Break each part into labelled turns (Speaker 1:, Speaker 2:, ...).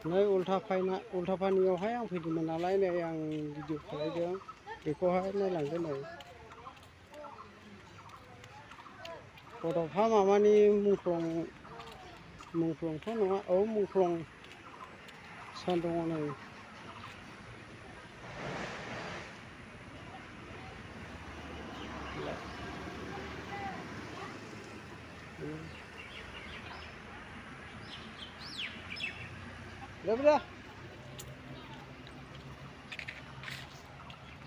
Speaker 1: नै उल्थापानियावहाय आं फैदोंमोन नालाय नै आं भिडिअ खालामदों बेखौहाय नायलांदो नै बड'फा माबानि मुंख्लंथ' नङा औ मुंख्लं सान दङ नै Udah.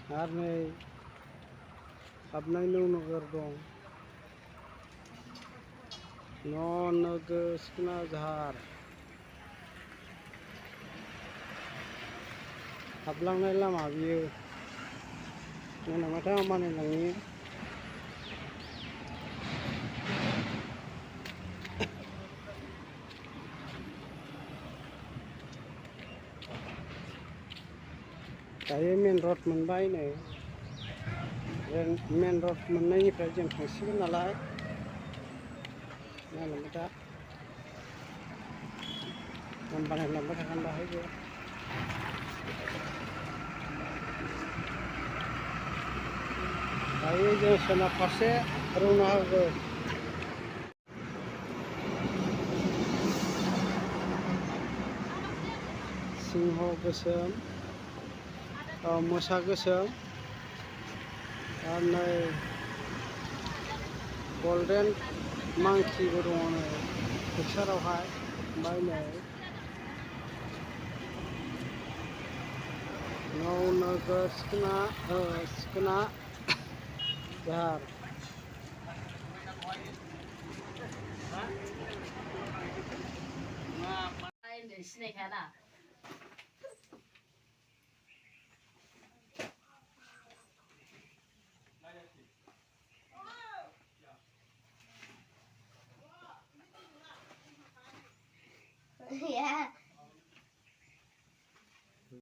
Speaker 1: Hari ini abnai Nogar dong. Nogar sekena Zahar. Ablangnai lama biyo. Nana mata mana nangi. Saya main road menbai nih, main road menai kerja fungsi nalai, nah lembaga, lembaga kan dah itu. Saya je sana pasir rumah aku. Singho besar. Mosa गोसोम आरो नै golden मांकिबो दङ नै पिकचारावहाय ओमफ्राय नै नौनोगोर सिखोना जाहार